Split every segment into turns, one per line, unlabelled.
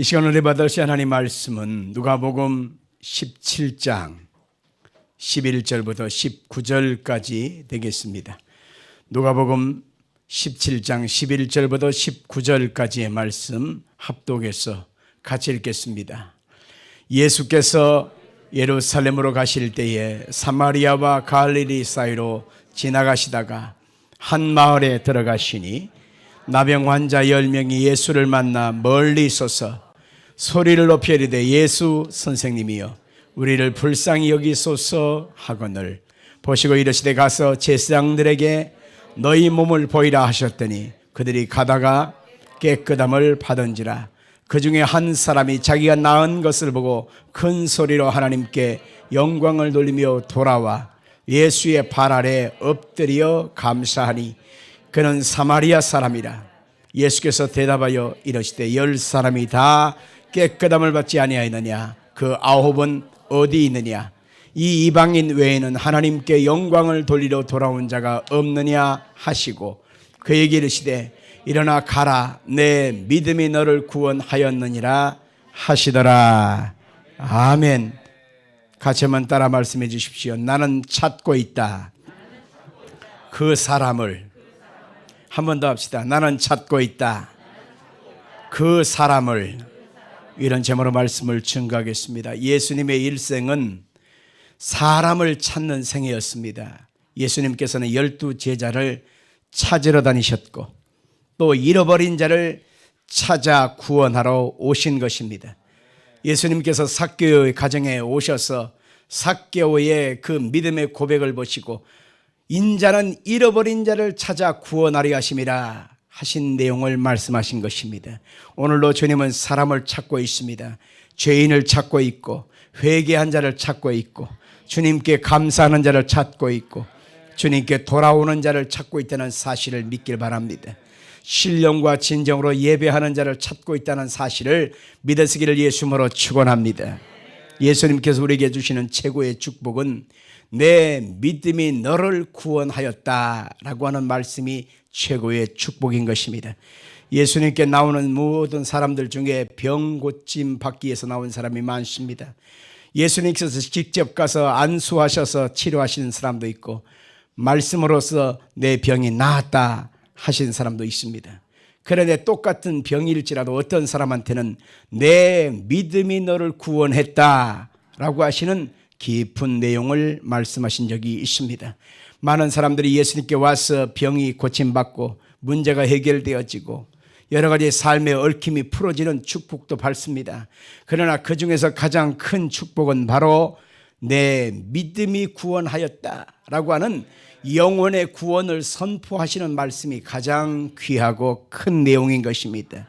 이 시간 은혜 받으실 하나님 말씀은 누가복음 17장 11절부터 19절까지 되겠습니다. 누가복음 17장 11절부터 19절까지의 말씀 합독해서 같이 읽겠습니다. 예수께서 예루살렘으로 가실 때에 사마리아와 갈릴리 사이로 지나가시다가 한 마을에 들어가시니 나병 환자 10명이 예수를 만나 멀리 있어서 소리를 높여 이르되 예수 선생님이여 우리를 불쌍히 여기소서 하거늘 보시고 이르시되 가서 제사장들에게 너희 몸을 보이라 하셨더니 그들이 가다가 깨끗함을 받은지라. 그 중에 한 사람이 자기가 나은 것을 보고 큰 소리로 하나님께 영광을 돌리며 돌아와 예수의 발 아래 엎드려 감사하니 그는 사마리아 사람이라. 예수께서 대답하여 이르시되 10사람이 다 깨끗함을 받지 아니하였느냐? 그 9은 어디 있느냐? 이 이방인 외에는 하나님께 영광을 돌리러 돌아온 자가 없느냐 하시고 그에게 이르시되 일어나 가라 내 믿음이 너를 구원하였느니라 하시더라. 아멘. 같이 한번 따라 말씀해 주십시오. 나는 찾고 있다. 그 사람을. 한 번 더 합시다. 나는 찾고 있다. 그 사람을. 이런 제목으로 말씀을 증거하겠습니다. 예수님의 일생은 사람을 찾는 생애였습니다. 예수님께서는 12제자를 찾으러 다니셨고 또 잃어버린 자를 찾아 구원하러 오신 것입니다. 예수님께서 삭개오의 가정에 오셔서 삭개오의 그 믿음의 고백을 보시고 인자는 잃어버린 자를 찾아 구원하려 하심이라 하신 내용을 말씀하신 것입니다. 오늘도 주님은 사람을 찾고 있습니다. 죄인을 찾고 있고 회개한 자를 찾고 있고 주님께 감사하는 자를 찾고 있고 주님께 돌아오는 자를 찾고 있다는 사실을 믿길 바랍니다. 신령과 진정으로 예배하는 자를 찾고 있다는 사실을 믿으시기를 예수님으로 축원합니다. 예수님께서 우리에게 주시는 최고의 축복은 내 믿음이 너를 구원하였다라고 하는 말씀이 최고의 축복인 것입니다. 예수님께 나오는 모든 사람들 중에 병 고침 받기 위해서 나온 사람이 많습니다. 예수님께서 직접 가서 안수하셔서 치료하시는 사람도 있고 말씀으로서 내 병이 나았다 하신 사람도 있습니다. 그런데 똑같은 병일지라도 어떤 사람한테는 내 믿음이 너를 구원했다라고 하시는 깊은 내용을 말씀하신 적이 있습니다. 많은 사람들이 예수님께 와서 병이 고침받고 문제가 해결되어지고 여러 가지 삶의 얽힘이 풀어지는 축복도 받습니다. 그러나 그 중에서 가장 큰 축복은 바로 내 믿음이 구원하였다라고 하는 영혼의 구원을 선포하시는 말씀이 가장 귀하고 큰 내용인 것입니다.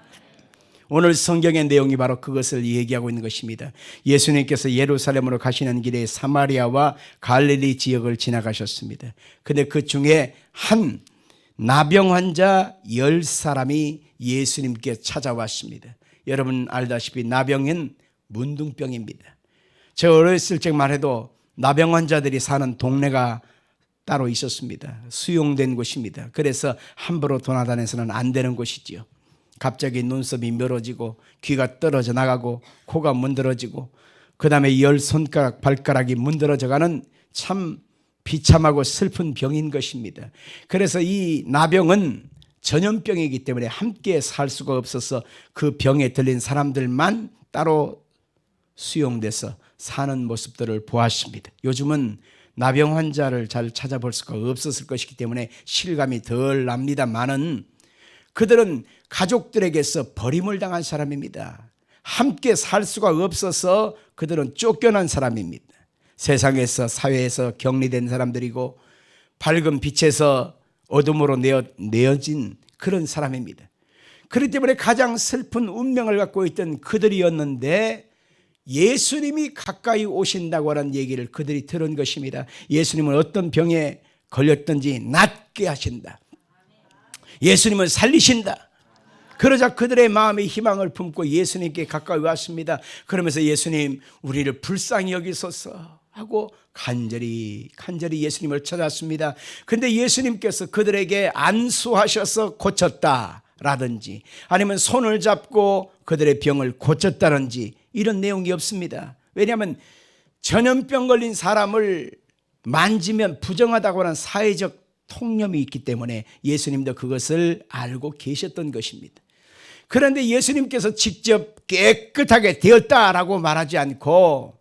오늘 성경의 내용이 바로 그것을 얘기하고 있는 것입니다. 예수님께서 예루살렘으로 가시는 길에 사마리아와 갈릴리 지역을 지나가셨습니다. 그런데 그 중에 한 나병 환자 10사람이 예수님께 찾아왔습니다. 여러분 알다시피 나병은 문둥병입니다. 저 어렸을 적만 해도 나병 환자들이 사는 동네가 따로 있었습니다. 수용된 곳입니다. 그래서 함부로 도나다녀서는 안 되는 곳이지요. 갑자기 눈썹이 멀어지고 귀가 떨어져 나가고 코가 문드러지고 그 다음에 10손가락 발가락이 문드러져가는 참 비참하고 슬픈 병인 것입니다. 그래서 이 나병은 전염병이기 때문에 함께 살 수가 없어서 그 병에 들린 사람들만 따로 수용돼서 사는 모습들을 보았습니다. 요즘은 나병 환자를 잘 찾아볼 수가 없었을 것이기 때문에 실감이 덜 납니다만은 그들은 가족들에게서 버림을 당한 사람입니다. 함께 살 수가 없어서 그들은 쫓겨난 사람입니다. 세상에서 사회에서 격리된 사람들이고 밝은 빛에서 어둠으로 내어진 그런 사람입니다. 그렇기 때문에 가장 슬픈 운명을 갖고 있던 그들이었는데 예수님이 가까이 오신다고 하는 얘기를 그들이 들은 것입니다. 예수님은 어떤 병에 걸렸든지 낫게 하신다. 예수님은 살리신다. 그러자 그들의 마음에 희망을 품고 예수님께 가까이 왔습니다. 그러면서 예수님 우리를 불쌍히 여기소서 하고 간절히 예수님을 찾았습니다. 그런데 예수님께서 그들에게 안수하셔서 고쳤다 라든지 아니면 손을 잡고 그들의 병을 고쳤다든지 이런 내용이 없습니다. 왜냐하면 전염병 걸린 사람을 만지면 부정하다고 하는 사회적 통념이 있기 때문에 예수님도 그것을 알고 계셨던 것입니다. 그런데 예수님께서 직접 깨끗하게 되었다라고 말하지 않고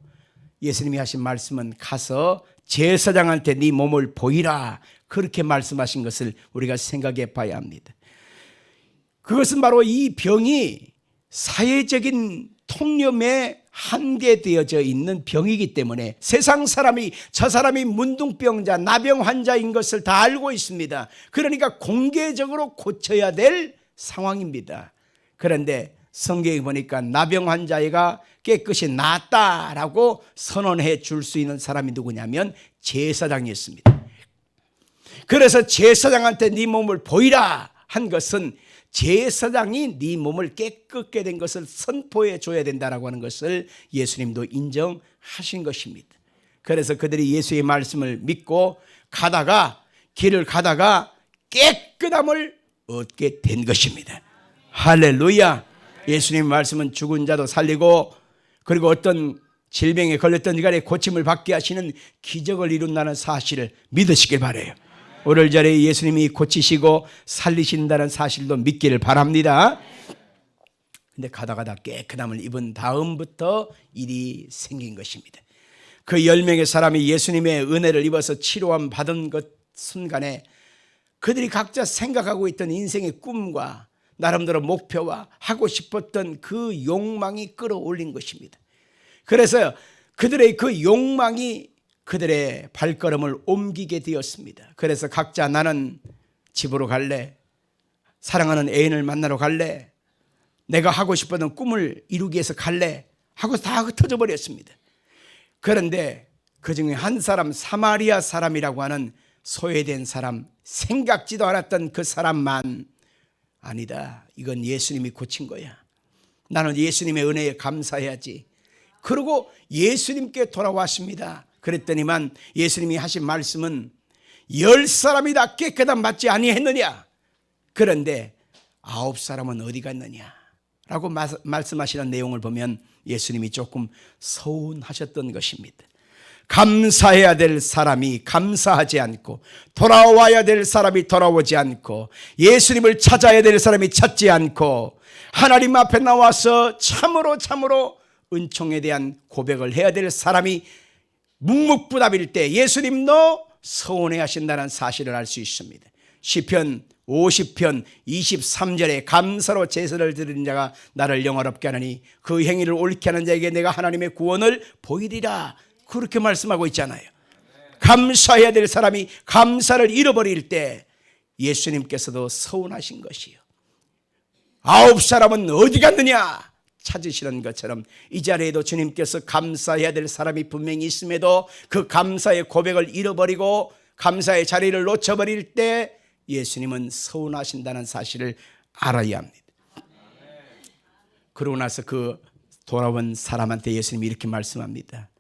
예수님이 하신 말씀은 가서 제사장한테 네 몸을 보이라, 그렇게 말씀하신 것을 우리가 생각해 봐야 합니다. 그것은 바로 이 병이 사회적인 통념에 한계되어져 있는 병이기 때문에 세상 사람이 저 사람이 문둥병자, 나병 환자인 것을 다 알고 있습니다. 그러니까 공개적으로 고쳐야 될 상황입니다. 그런데 성경에 보니까 나병 환자가 깨끗이 낫다라고 선언해 줄 수 있는 사람이 누구냐면 제사장이었습니다. 그래서 제사장한테 네 몸을 보이라 한 것은 제사장이 네 몸을 깨끗게 된 것을 선포해 줘야 된다라고 하는 것을 예수님도 인정하신 것입니다. 그래서 그들이 예수의 말씀을 믿고 길을 가다가 깨끗함을 얻게 된 것입니다. 할렐루야. 예수님 말씀은 죽은 자도 살리고 그리고 어떤 질병에 걸렸던 간에 고침을 받게 하시는 기적을 이룬다는 사실을 믿으시길 바라요. 오늘 자리에 예수님이 고치시고 살리신다는 사실도 믿기를 바랍니다. 근데 가다가다 깨끗함을 입은 다음부터 일이 생긴 것입니다. 그 10명의 사람이 예수님의 은혜를 입어서 치료함 받은 것 순간에 그들이 각자 생각하고 있던 인생의 꿈과 나름대로 목표와 하고 싶었던 그 욕망이 끌어올린 것입니다. 그래서 그들의 그 욕망이 그들의 발걸음을 옮기게 되었습니다. 그래서 각자 나는 집으로 갈래, 사랑하는 애인을 만나러 갈래, 내가 하고 싶었던 꿈을 이루기 위해서 갈래 하고 다 흩어져 버렸습니다. 그런데 그중에 한 사람, 사마리아 사람이라고 하는 소외된 사람, 생각지도 않았던 그 사람만 아니다, 이건 예수님이 고친 거야, 나는 예수님의 은혜에 감사해야지. 그리고 예수님께 돌아왔습니다. 그랬더니만 예수님이 하신 말씀은 10사람이 다 깨끗함 받지 아니했느냐, 그런데 9사람은 어디 갔느냐 라고 말씀하시는 내용을 보면 예수님이 조금 서운하셨던 것입니다. 감사해야 될 사람이 감사하지 않고, 돌아와야 될 사람이 돌아오지 않고, 예수님을 찾아야 될 사람이 찾지 않고, 하나님 앞에 나와서 참으로 은총에 대한 고백을 해야 될 사람이 묵묵부답일 때 예수님도 서운해 하신다는 사실을 알 수 있습니다. 시편 50편 23절에 감사로 제사를 드리는 자가 나를 영화롭게 하느니 그 행위를 옳게 하는 자에게 내가 하나님의 구원을 보이리라, 그렇게 말씀하고 있잖아요. 감사해야 될 사람이 감사를 잃어버릴 때 예수님께서도 서운하신 것이요, 9사람은 어디 갔느냐 찾으시는 것처럼 이 자리에도 주님께서 감사해야 될 사람이 분명히 있음에도 그 감사의 고백을 잃어버리고 감사의 자리를 놓쳐버릴 때 예수님은 서운하신다는 사실을 알아야 합니다. 그러고 나서 그 돌아온 사람한테 예수님이 이렇게 말씀합니다.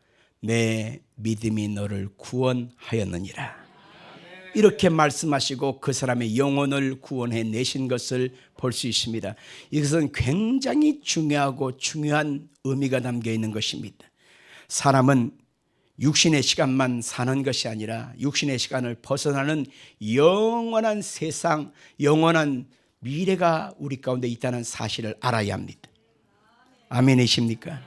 내 믿음이 너를 구원하였느니라. 이렇게 말씀하시고 그 사람의 영혼을 구원해 내신 것을 볼 수 있습니다. 이것은 굉장히 중요한 의미가 담겨 있는 것입니다. 사람은 육신의 시간만 사는 것이 아니라 육신의 시간을 벗어나는 영원한 세상, 영원한 미래가 우리 가운데 있다는 사실을 알아야 합니다. 아멘이십니까?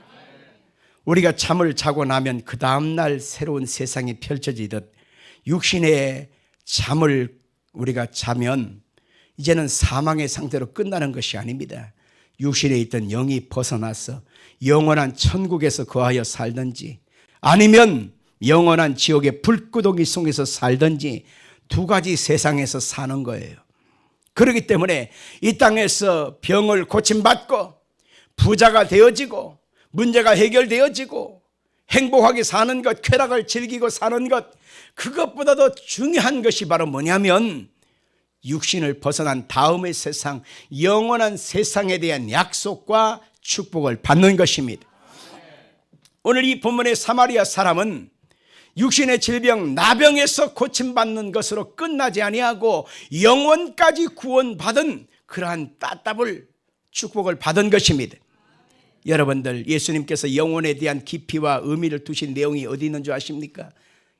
우리가 잠을 자고 나면 그 다음날 새로운 세상이 펼쳐지듯 육신의 잠을 우리가 자면 이제는 사망의 상태로 끝나는 것이 아닙니다. 육신에 있던 영이 벗어나서 영원한 천국에서 거하여 살든지 아니면 영원한 지옥의 불구덩이 속에서 살든지 두 가지 세상에서 사는 거예요. 그렇기 때문에 이 땅에서 병을 고침받고 부자가 되어지고 문제가 해결되어지고 행복하게 사는 것, 쾌락을 즐기고 사는 것, 그것보다도 중요한 것이 바로 뭐냐면 육신을 벗어난 다음의 세상, 영원한 세상에 대한 약속과 축복을 받는 것입니다. 오늘 이 본문의 사마리아 사람은 육신의 질병 나병에서 고침받는 것으로 끝나지 아니하고 영원까지 구원받은 그러한 따답을 축복을 받은 것입니다. 여러분들, 예수님께서 영혼에 대한 깊이와 의미를 두신 내용이 어디 있는 줄 아십니까?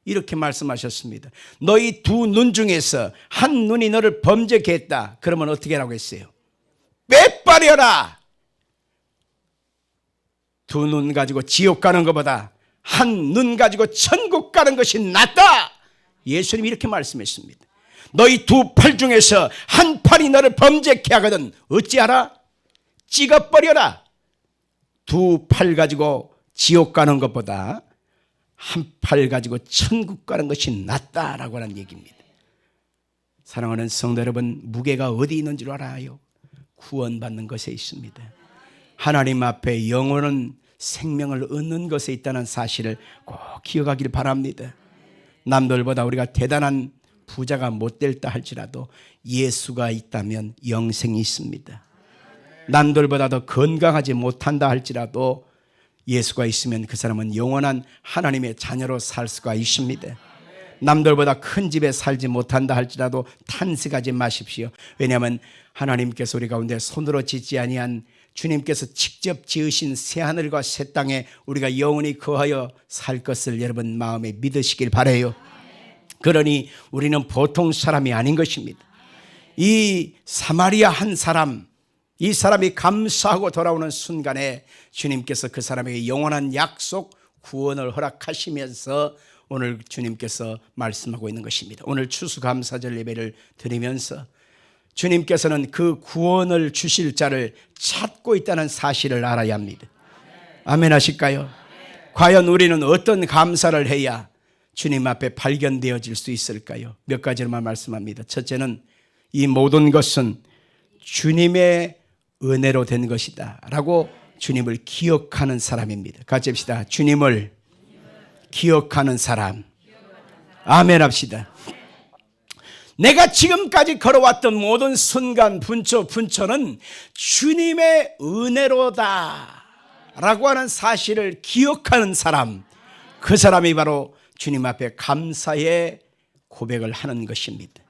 이렇게 말씀하셨습니다. 너희 두 눈 중에서 한 눈이 너를 범죄케 했다. 그러면 어떻게 하라고 했어요? 빼버려라. 두 눈 가지고 지옥 가는 것보다 한 눈 가지고 천국 가는 것이 낫다. 예수님이 이렇게 말씀했습니다. 너희 두 팔 중에서 한 팔이 너를 범죄케 하거든 어찌하라? 찍어버려라. 두 팔 가지고 지옥 가는 것보다 한 팔 가지고 천국 가는 것이 낫다라고 하는 얘기입니다. 사랑하는 성도 여러분, 무게가 어디 있는 줄 알아요? 구원받는 것에 있습니다. 하나님 앞에 영원한 생명을 얻는 것에 있다는 사실을 꼭 기억하길 바랍니다. 남들보다 우리가 대단한 부자가 못 될다 할지라도 예수가 있다면 영생이 있습니다. 남들보다 더 건강하지 못한다 할지라도 예수가 있으면 그 사람은 영원한 하나님의 자녀로 살 수가 있습니다. 남들보다 큰 집에 살지 못한다 할지라도 탄식하지 마십시오. 왜냐하면 하나님께서 우리 가운데 손으로 짓지 아니한 주님께서 직접 지으신 새하늘과 새 땅에 우리가 영원히 거하여 살 것을 여러분 마음에 믿으시길 바라요. 그러니 우리는 보통 사람이 아닌 것입니다. 이 사마리아 한 사람, 이 사람이 감사하고 돌아오는 순간에 주님께서 그 사람에게 영원한 약속, 구원을 허락하시면서 오늘 주님께서 말씀하고 있는 것입니다. 오늘 추수감사절 예배를 드리면서 주님께서는 그 구원을 주실 자를 찾고 있다는 사실을 알아야 합니다. 아멘 하실까요? 과연 우리는 어떤 감사를 해야 주님 앞에 발견되어질 수 있을까요? 몇 가지로만 말씀합니다. 첫째는 이 모든 것은 주님의 은혜로 된 것이다 라고 주님을 기억하는 사람입니다. 같이 합시다. 주님을 기억하는 사람. 아멘 합시다. 내가 지금까지 걸어왔던 모든 순간 분초는 주님의 은혜로다 라고 하는 사실을 기억하는 사람, 그 사람이 바로 주님 앞에 감사의 고백을 하는 것입니다.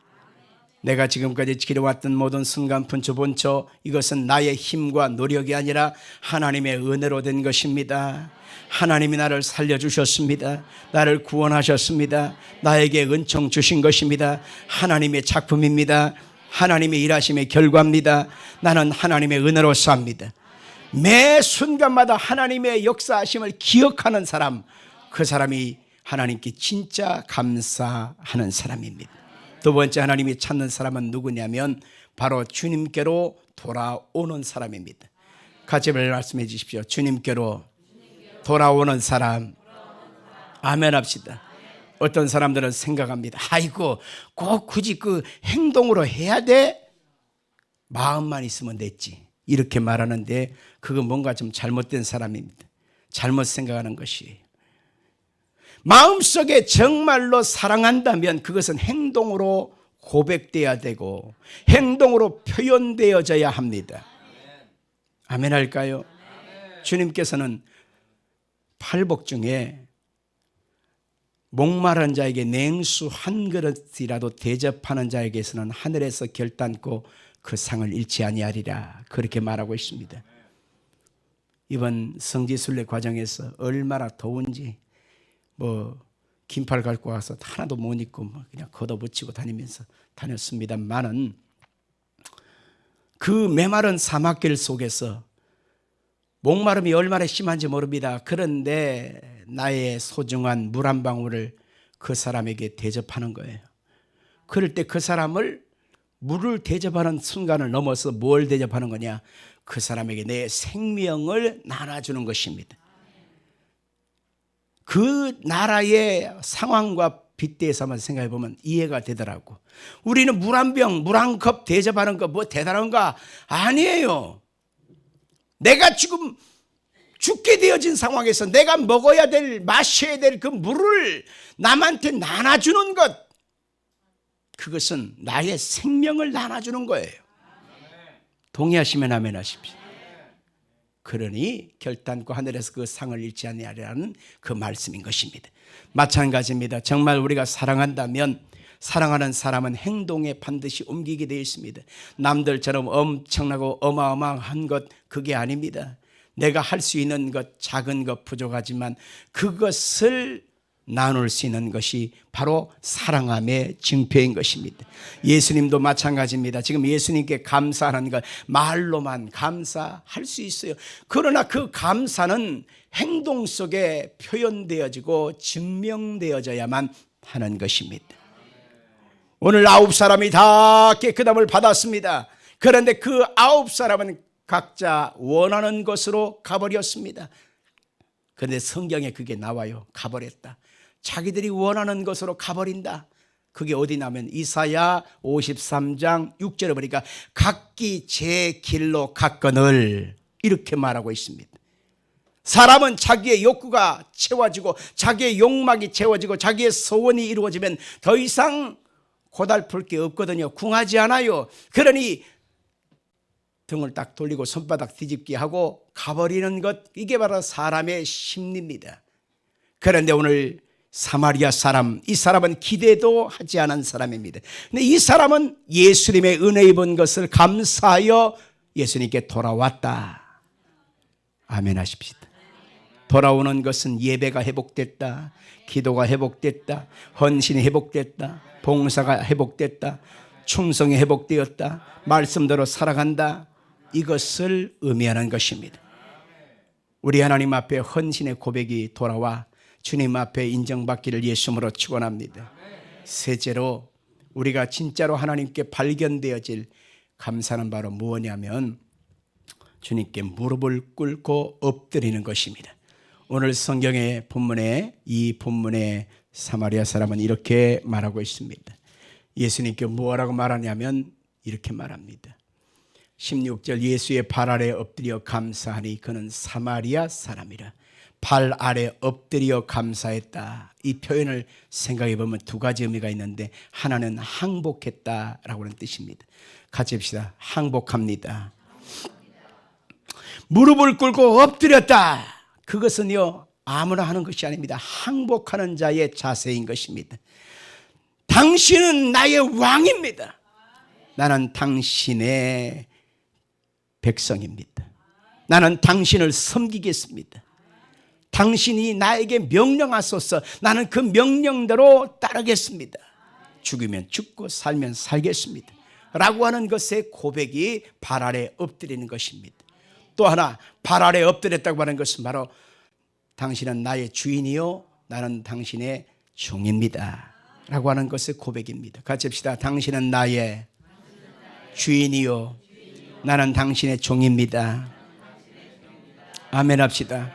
내가 지금까지 지켜왔던 모든 순간 분초 이것은 나의 힘과 노력이 아니라 하나님의 은혜로 된 것입니다. 하나님이 나를 살려주셨습니다. 나를 구원하셨습니다. 나에게 은총 주신 것입니다. 하나님의 작품입니다. 하나님의 일하심의 결과입니다. 나는 하나님의 은혜로 삽니다. 매 순간마다 하나님의 역사하심을 기억하는 사람, 그 사람이 하나님께 진짜 감사하는 사람입니다. 두 번째 하나님이 찾는 사람은 누구냐면 바로 주님께로 돌아오는 사람입니다. 같이 말씀해 주십시오. 주님께로 돌아오는 사람. 아멘 합시다. 어떤 사람들은 생각합니다. 아이고 꼭 굳이 그 행동으로 해야 돼? 마음만 있으면 됐지. 이렇게 말하는데 그건 뭔가 좀 잘못된 사람입니다. 잘못 생각하는 것이에요. 마음속에 정말로 사랑한다면 그것은 행동으로 고백돼야 되고 행동으로 표현되어져야 합니다. 아멘 할까요? 주님께서는 팔복 중에 목마른 자에게 냉수 한 그릇이라도 대접하는 자에게서는 하늘에서 결단코 그 상을 잃지 아니하리라, 그렇게 말하고 있습니다. 이번 성지순례 과정에서 얼마나 더운지 긴팔 갖고 와서 하나도 못 입고 그냥 걷어붙이고 다니면서 다녔습니다만은 그 메마른 사막길 속에서 목마름이 얼마나 심한지 모릅니다. 그런데 나의 소중한 물 한 방울을 그 사람에게 대접하는 거예요. 그럴 때 그 사람을 물을 대접하는 순간을 넘어서 뭘 대접하는 거냐? 그 사람에게 내 생명을 나눠주는 것입니다. 그 나라의 상황과 빗대서 한번 생각해 보면 이해가 되더라고. 우리는 물 한 병, 물 한 컵 대접하는 거 뭐 대단한가? 아니에요. 내가 지금 죽게 되어진 상황에서 내가 먹어야 될, 마셔야 될 그 물을 남한테 나눠주는 것, 그것은 나의 생명을 나눠주는 거예요. 동의하시면 아멘 하십시오. 그러니 결단코 하늘에서 그 상을 잃지 아니하리라는 그 말씀인 것입니다. 마찬가지입니다. 정말 우리가 사랑한다면 사랑하는 사람은 행동에 반드시 옮기게 되어 있습니다. 남들처럼 엄청나고 어마어마한 것 그게 아닙니다. 내가 할 수 있는 것 작은 것 부족하지만 그것을 나눌 수 있는 것이 바로 사랑함의 증표인 것입니다. 예수님도 마찬가지입니다. 지금 예수님께 감사하는 것 말로만 감사할 수 있어요. 그러나 그 감사는 행동 속에 표현되어지고 증명되어져야만 하는 것입니다. 오늘 9사람이 다 깨끗함을 받았습니다. 그런데 그 9사람은 각자 원하는 곳으로 가버렸습니다. 그런데 성경에 그게 나와요. 가버렸다. 자기들이 원하는 것으로 가버린다. 그게 어디 나면 이사야 53장 6절에 보니까 각기 제 길로 갔거늘 이렇게 말하고 있습니다. 사람은 자기의 욕구가 채워지고 자기의 욕망이 채워지고 자기의 소원이 이루어지면 더 이상 고달플 게 없거든요. 궁하지 않아요. 그러니 등을 딱 돌리고 손바닥 뒤집기 하고 가버리는 것, 이게 바로 사람의 심리입니다. 그런데 오늘 사마리아 사람, 이 사람은 기대도 하지 않은 사람입니다. 근데 이 사람은 예수님의 은혜 입은 것을 감사하여 예수님께 돌아왔다. 아멘 하십시다. 돌아오는 것은 예배가 회복됐다, 기도가 회복됐다, 헌신이 회복됐다, 봉사가 회복됐다, 충성이 회복되었다, 말씀대로 살아간다, 이것을 의미하는 것입니다. 우리 하나님 앞에 헌신의 고백이 돌아와 주님 앞에 인정받기를 예수님으로 축원합니다. 셋째로 우리가 진짜로 하나님께 발견되어질 감사는 바로 무엇이냐면 주님께 무릎을 꿇고 엎드리는 것입니다. 오늘 성경의 본문에, 이 본문에 사마리아 사람은 이렇게 말하고 있습니다. 예수님께 뭐라고 말하냐면 이렇게 말합니다. 16절 예수의 발 아래 엎드려 감사하니 그는 사마리아 사람이라. 발 아래 엎드려 감사했다. 이 표현을 생각해 보면 두 가지 의미가 있는데 하나는 항복했다라고 하는 뜻입니다. 같이 합시다. 항복합니다. 무릎을 꿇고 엎드렸다. 그것은요 아무나 하는 것이 아닙니다. 항복하는 자의 자세인 것입니다. 당신은 나의 왕입니다. 나는 당신의 백성입니다. 나는 당신을 섬기겠습니다. 당신이 나에게 명령하소서. 나는 그 명령대로 따르겠습니다. 죽으면 죽고 살면 살겠습니다. 라고 하는 것의 고백이 발 아래 엎드리는 것입니다. 또 하나, 발 아래 엎드렸다고 하는 것은 바로 당신은 나의 주인이요 나는 당신의 종입니다 라고 하는 것의 고백입니다. 같이 합시다. 당신은 나의 주인이요 나는 당신의 종입니다. 아멘 합시다.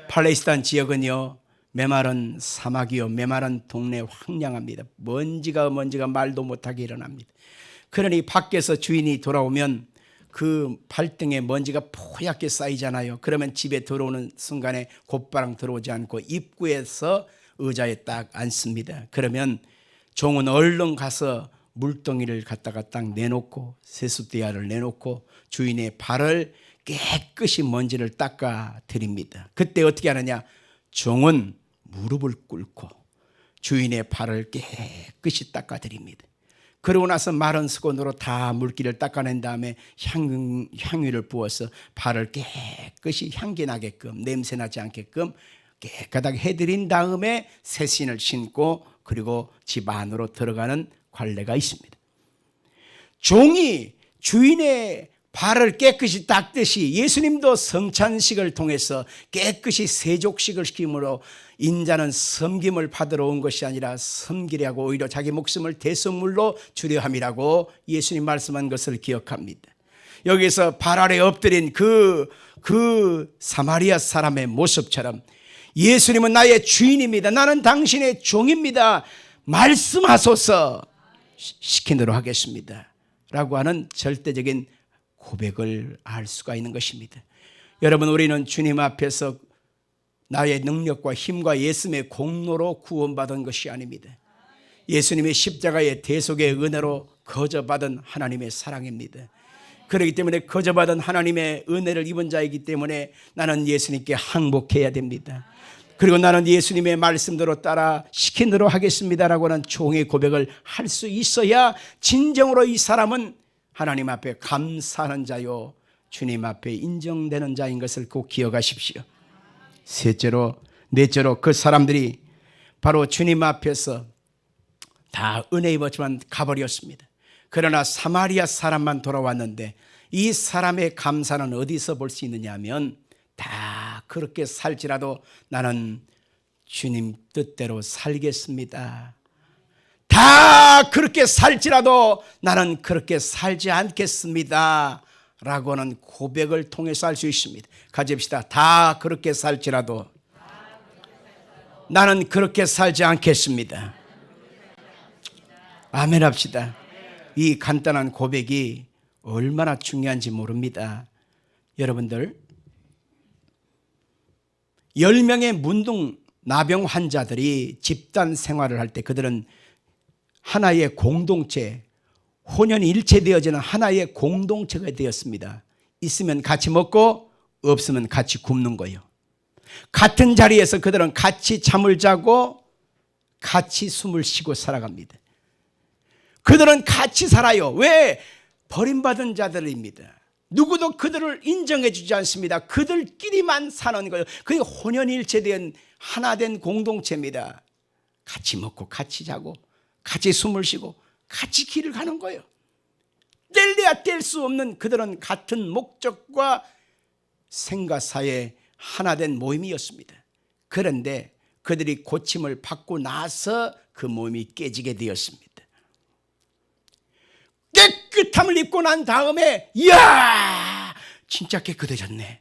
팔레스타인 지역은요 메마른 사막이요 메마른 동네 황량합니다. 먼지가 말도 못하게 일어납니다. 그러니 밖에서 주인이 돌아오면 그 발등에 먼지가 포얗게 쌓이잖아요. 그러면 집에 들어오는 순간에 곧바로 들어오지 않고 입구에서 의자에 딱 앉습니다. 그러면 종은 얼른 가서 물동이를 갖다가 딱 내놓고 세숫대야를 내놓고 주인의 발을 깨끗이 먼지를 닦아 드립니다. 그때 어떻게 하느냐? 종은 무릎을 꿇고 주인의 발을 깨끗이 닦아 드립니다. 그러고 나서 마른 수건으로 다 물기를 닦아낸 다음에 향유를 부어서 발을 깨끗이 향기 나게끔 냄새 나지 않게끔 깨끗하게 해드린 다음에 새 신을 신고 그리고 집 안으로 들어가는 관례가 있습니다. 종이 주인의 발을 깨끗이 닦듯이 예수님도 성찬식을 통해서 깨끗이 세족식을 시킴으로 인자는 섬김을 받으러 온 것이 아니라 섬기려 하고 오히려 자기 목숨을 대속물로 주려 함이라고 예수님 말씀한 것을 기억합니다. 여기서 발 아래 엎드린 그 사마리아 사람의 모습처럼 예수님은 나의 주인입니다. 나는 당신의 종입니다. 말씀하소서 시킨 대로 하겠습니다 라고 하는 절대적인 고백을 알 수가 있는 것입니다. 여러분, 우리는 주님 앞에서 나의 능력과 힘과 예수님의 공로로 구원받은 것이 아닙니다. 예수님의 십자가의 대속의 은혜로 거저받은 하나님의 사랑입니다. 그렇기 때문에 거저받은 하나님의 은혜를 입은 자이기 때문에 나는 예수님께 항복해야 됩니다. 그리고 나는 예수님의 말씀대로 따라 시킨 대로 하겠습니다라고 하는 종의 고백을 할 수 있어야 진정으로 이 사람은 하나님 앞에 감사하는 자요 주님 앞에 인정되는 자인 것을 꼭 기억하십시오. 넷째로 그 사람들이 바로 주님 앞에서 다 은혜 입었지만 가버렸습니다. 그러나 사마리아 사람만 돌아왔는데 이 사람의 감사는 어디서 볼 수 있느냐 하면 다 그렇게 살지라도 나는 주님 뜻대로 살겠습니다. 다 그렇게 살지라도 나는 그렇게 살지 않겠습니다 라고 하는 고백을 통해서 할 수 있습니다. 가집시다. 다 그렇게 살지라도 나는 그렇게 살지 않겠습니다. 아멘 합시다. 이 간단한 고백이 얼마나 중요한지 모릅니다. 여러분들 10명의 문둥 나병 환자들이 집단 생활을 할 때 그들은 하나의 공동체, 혼연일체되어지는 하나의 공동체가 되었습니다. 있으면 같이 먹고 없으면 같이 굶는 거예요. 같은 자리에서 그들은 같이 잠을 자고 같이 숨을 쉬고 살아갑니다. 그들은 같이 살아요. 왜? 버림받은 자들입니다. 누구도 그들을 인정해 주지 않습니다. 그들끼리만 사는 거예요. 그게 혼연일체된 하나된 공동체입니다. 같이 먹고 같이 자고 같이 숨을 쉬고 같이 길을 가는 거예요. 뗄래야 뗄 수 없는 그들은 같은 목적과 생각사에 하나된 모임이었습니다. 그런데 그들이 고침을 받고 나서 그 모임이 깨지게 되었습니다. 깨끗함을 입고 난 다음에 이야 진짜 깨끗해졌네,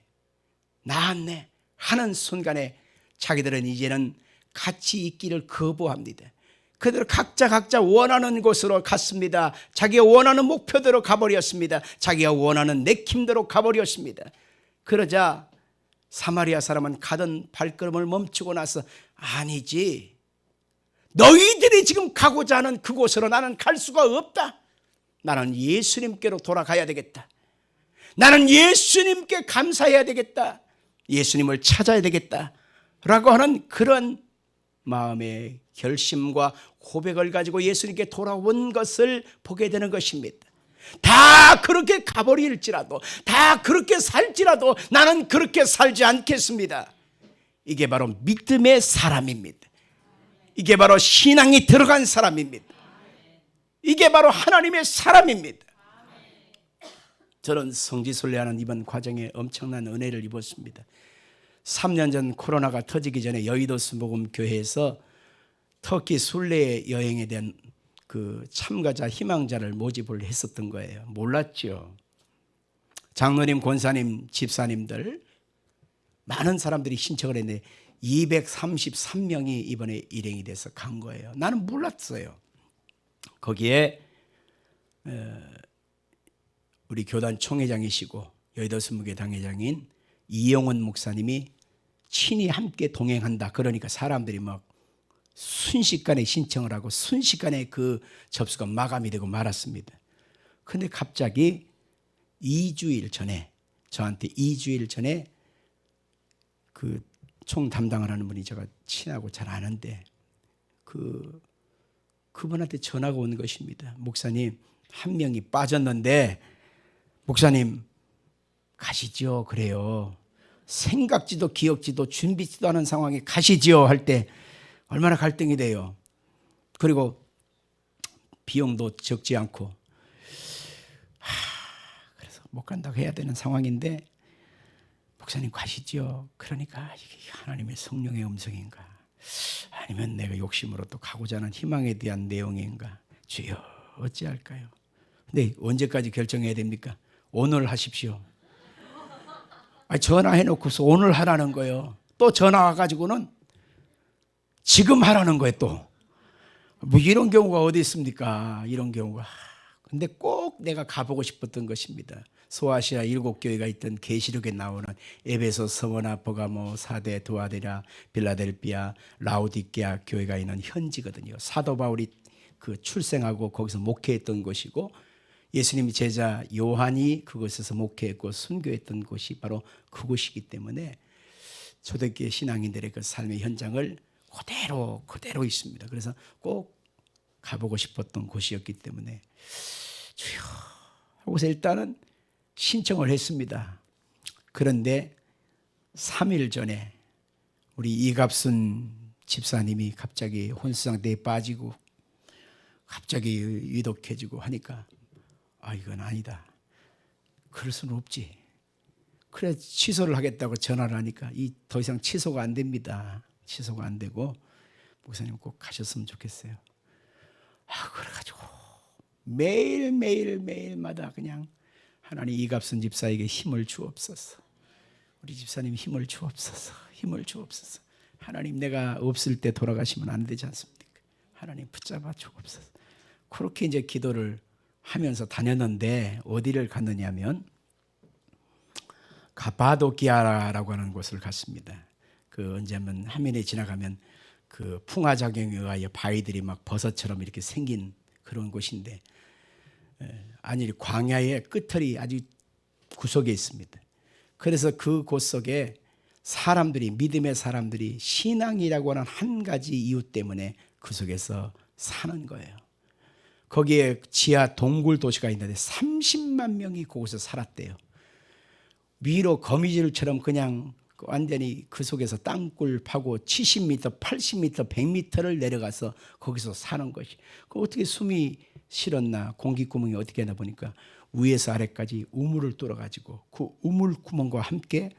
나았네 하는 순간에 자기들은 이제는 같이 있기를 거부합니다. 그들 각자 원하는 곳으로 갔습니다. 자기가 원하는 목표대로 가버렸습니다. 자기가 원하는 내킴대로 가버렸습니다. 그러자 사마리아 사람은 가던 발걸음을 멈추고 나서 아니지, 너희들이 지금 가고자 하는 그곳으로 나는 갈 수가 없다. 나는 예수님께로 돌아가야 되겠다. 나는 예수님께 감사해야 되겠다. 예수님을 찾아야 되겠다 라고 하는 그런 마음의 결심과 고백을 가지고 예수님께 돌아온 것을 보게 되는 것입니다. 다 그렇게 가버릴지라도, 다 그렇게 살지라도 나는 그렇게 살지 않겠습니다. 이게 바로 믿음의 사람입니다. 이게 바로 신앙이 들어간 사람입니다. 이게 바로 하나님의 사람입니다. 저는 성지순례하는 이번 과정에 엄청난 은혜를 입었습니다. 3년 전 코로나가 터지기 전에 여의도 순복음교회에서 터키 순례 여행에 대한 그 참가자 희망자를 모집을 했었던 거예요. 몰랐죠. 장로님, 권사님, 집사님들 많은 사람들이 신청을 했는데 233명이 이번에 일행이 돼서 간 거예요. 나는 몰랐어요. 거기에 우리 교단 총회장이시고 여의도 순복음교회 당회장인 이영원 목사님이 친히 함께 동행한다. 그러니까 사람들이 막 순식간에 신청을 하고 순식간에 그 접수가 마감이 되고 말았습니다. 그런데 갑자기 2주일 전에 저한테 2주일 전에 그 총 담당을 하는 분이 제가 친하고 잘 아는데 그분한테 전화가 온 것입니다. 목사님, 한 명이 빠졌는데 목사님 가시죠. 그래요. 생각지도 기억지도 준비지도 않은 상황에 가시지요 할 때 얼마나 갈등이 돼요. 그리고 비용도 적지 않고 그래서 못 간다고 해야 되는 상황인데 목사님 가시죠. 그러니까 이게 하나님의 성령의 음성인가 아니면 내가 욕심으로 또 가고자 하는 희망에 대한 내용인가, 주여 어찌할까요? 근데 언제까지 결정해야 됩니까? 오늘 하십시오. 전화해놓고서 오늘 하라는 거예요. 또 전화 와가지고는 지금 하라는 거예요. 또 뭐 이런 경우가 어디 있습니까? 이런 경우가. 근데 꼭 내가 가보고 싶었던 것입니다. 소아시아 7교회가 있던 계시록에 나오는 에베소, 서머나, 버가모, 사대, 두아디라, 빌라델비아, 라우디게아 교회가 있는 현지거든요. 사도 바울이 그 출생하고 거기서 목회했던 곳이고 예수님의 제자 요한이 그곳에서 목회했고 순교했던 곳이 바로 그곳이기 때문에 초대교회 신앙인들의 그 삶의 현장을 그대로 있습니다. 그래서 꼭 가보고 싶었던 곳이었기 때문에 주여 하고서 일단은 신청을 했습니다. 그런데 3일 전에 우리 이갑순 집사님이 갑자기 혼수상태에 빠지고 갑자기 위독해지고 하니까 이건 아니다. 그럴 수는 없지. 그래 취소를 하겠다고 전화를 하니까 더 이상 취소가 안 됩니다. 취소가 안 되고 목사님 꼭 가셨으면 좋겠어요. 그래가지고 매일마다 그냥 하나님 이갑순 집사에게 힘을 주옵소서. 우리 집사님 힘을 주옵소서. 힘을 주옵소서. 하나님 내가 없을 때 돌아가시면 안 되지 않습니까? 하나님 붙잡아 주옵소서. 그렇게 이제 기도를 하면서 다녔는데 어디를 갔느냐면 가파도키아라고 하는 곳을 갔습니다. 언제면 화면에 지나가면 그 풍화작용에 의하여 바위들이 막 버섯처럼 이렇게 생긴 그런 곳인데 광야의 끝털이 아주 구석에 있습니다. 그래서 그 곳 속에 믿음의 사람들이 신앙이라고 하는 한 가지 이유 때문에 그 속에서 사는 거예요. 거기에 지하 동굴 도시가 있는데 30만 명이 그곳에 살았대요. 위로 거미줄처럼 그냥 완전히 그 속에서 땅굴 파고 70m, 80m, 100m를 내려가서 거기서 사는 것이. 어떻게 숨이 실었나 공기구멍이 어떻게 하나 보니까 위에서 아래까지 우물을 뚫어가지고 그 우물 구멍과 함께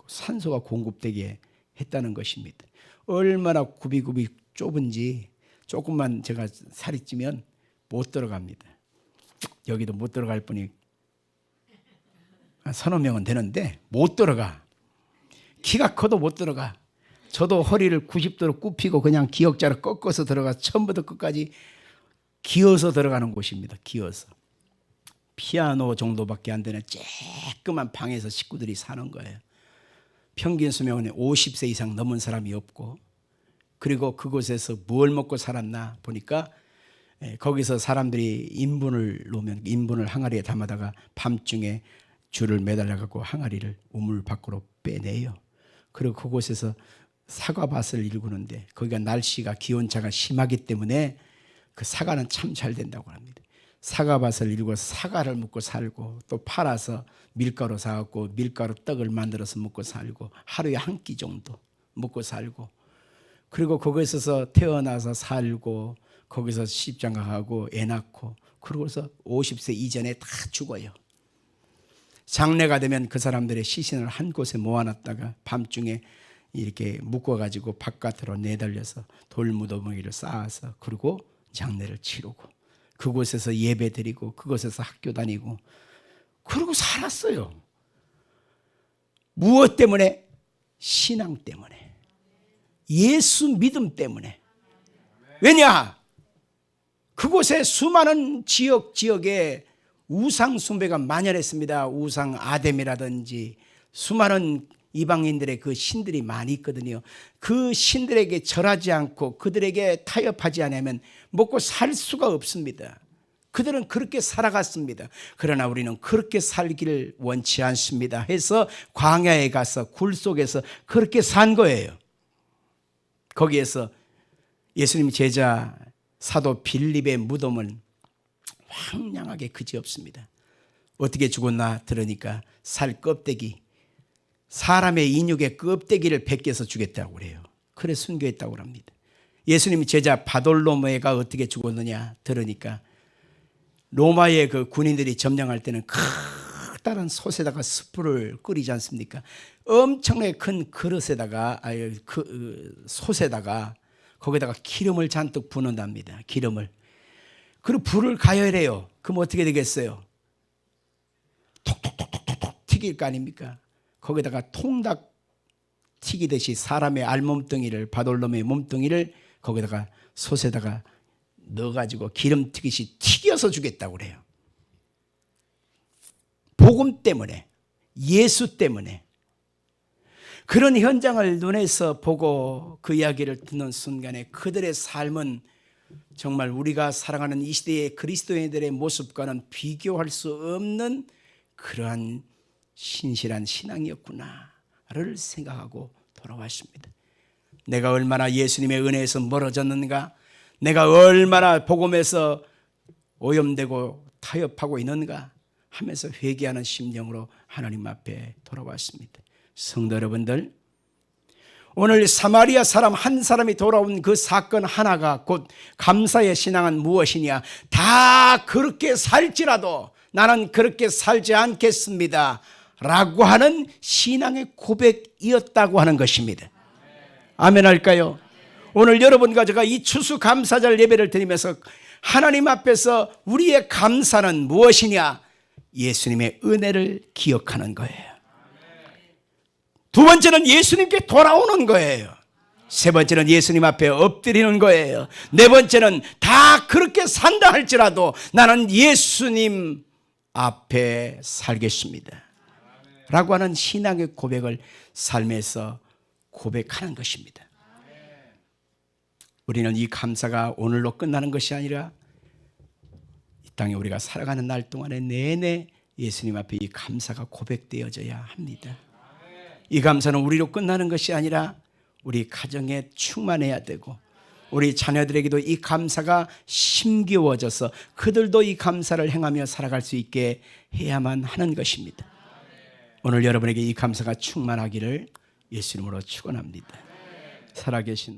산소가 공급되게 했다는 것입니다. 얼마나 굽이굽이 좁은지 조금만 제가 살이 찌면 못 들어갑니다. 여기도 못 들어갈 뿐이 서너 명은 되는데 못 들어가. 키가 커도 못 들어가. 저도 허리를 90도로 굽히고 그냥 기역자로 꺾어서 들어가 처음부터 끝까지 기어서 들어가는 곳입니다. 기어서. 피아노 정도밖에 안 되는 쬐끄만 방에서 식구들이 사는 거예요. 평균 수명은 50세 이상 넘은 사람이 없고, 그리고 그곳에서 뭘 먹고 살았나 보니까 거기서 사람들이 인분을 놓으면 인분을 항아리에 담아다가 밤중에 줄을 매달려갖고 항아리를 우물 밖으로 빼내요. 그리고 그곳에서 사과밭을 일구는데 거기가 날씨가 기온차가 심하기 때문에 그 사과는 참 잘 된다고 합니다. 사과밭을 일궈서 사과를 먹고 살고, 또 팔아서 밀가루 사갖고 밀가루 떡을 만들어서 먹고 살고, 하루에 한 끼 정도 먹고 살고, 그리고 거기서 태어나서 살고 거기서 시집장가하고 애 낳고, 그러고서 50세 이전에 다 죽어요. 장례가 되면 그 사람들의 시신을 한 곳에 모아놨다가 밤중에 이렇게 묶어가지고 바깥으로 내달려서 돌무더기를 쌓아서 그리고 장례를 치르고, 그곳에서 예배 드리고 그곳에서 학교 다니고 그러고 살았어요. 무엇 때문에? 신앙 때문에, 예수 믿음 때문에. 왜냐? 그곳에 수많은 지역에 우상 숭배가 만연했습니다. 우상 아뎀이라든지 수많은 이방인들의 그 신들이 많이 있거든요. 그 신들에게 절하지 않고 그들에게 타협하지 않으면 먹고 살 수가 없습니다. 그들은 그렇게 살아갔습니다. 그러나 우리는 그렇게 살기를 원치 않습니다 해서 광야에 가서 굴 속에서 그렇게 산 거예요. 거기에서 예수님 제자 사도 빌립의 무덤은 황량하게 그지없습니다. 어떻게 죽었나 들으니까 살 껍데기, 사람의 인육의 껍데기를 벗겨서 죽였다고 그래요. 그래 순교했다고 합니다. 예수님 제자 바돌로메가 어떻게 죽었느냐 들으니까 로마의 그 군인들이 점령할 때는 커다란 솥에다가 스프를 끓이지 않습니까? 엄청나게 큰 그릇에다가 솥에다가 거기다가 기름을 잔뜩 붓는답니다. 기름을. 그리고 불을 가열해요. 그럼 어떻게 되겠어요? 톡톡톡톡톡 튀길 거 아닙니까? 거기다가 통닭 튀기듯이 사람의 알몸뚱이를, 바돌로메의 몸뚱이를 거기다가 솥에다가 넣어가지고 기름 튀기시 튀겨서 주겠다고 그래요. 복음 때문에, 예수 때문에. 그런 현장을 눈에서 보고 그 이야기를 듣는 순간에 그들의 삶은 정말 우리가 사랑하는 이 시대의 그리스도인들의 모습과는 비교할 수 없는 그러한 신실한 신앙이었구나를 생각하고 돌아왔습니다. 내가 얼마나 예수님의 은혜에서 멀어졌는가, 내가 얼마나 복음에서 오염되고 타협하고 있는가 하면서 회개하는 심령으로 하나님 앞에 돌아왔습니다. 성도 여러분들, 오늘 사마리아 사람 한 사람이 돌아온 그 사건 하나가 곧 감사의 신앙은 무엇이냐, 다 그렇게 살지라도 나는 그렇게 살지 않겠습니다 라고 하는 신앙의 고백이었다고 하는 것입니다. 아멘 할까요? 오늘 여러분과 제가 이 추수감사절 예배를 드리면서 하나님 앞에서 우리의 감사는 무엇이냐, 예수님의 은혜를 기억하는 거예요. 두 번째는 예수님께 돌아오는 거예요. 세 번째는 예수님 앞에 엎드리는 거예요. 네 번째는 다 그렇게 산다 할지라도 나는 예수님 앞에 살겠습니다 라고 하는 신앙의 고백을 삶에서 고백하는 것입니다. 우리는 이 감사가 오늘로 끝나는 것이 아니라 이 땅에 우리가 살아가는 날 동안에 내내 예수님 앞에 이 감사가 고백되어져야 합니다. 이 감사는 우리로 끝나는 것이 아니라 우리 가정에 충만해야 되고 우리 자녀들에게도 이 감사가 심겨워져서 그들도 이 감사를 행하며 살아갈 수 있게 해야만 하는 것입니다. 오늘 여러분에게 이 감사가 충만하기를 예수 이름으로 축원합니다. 살아계신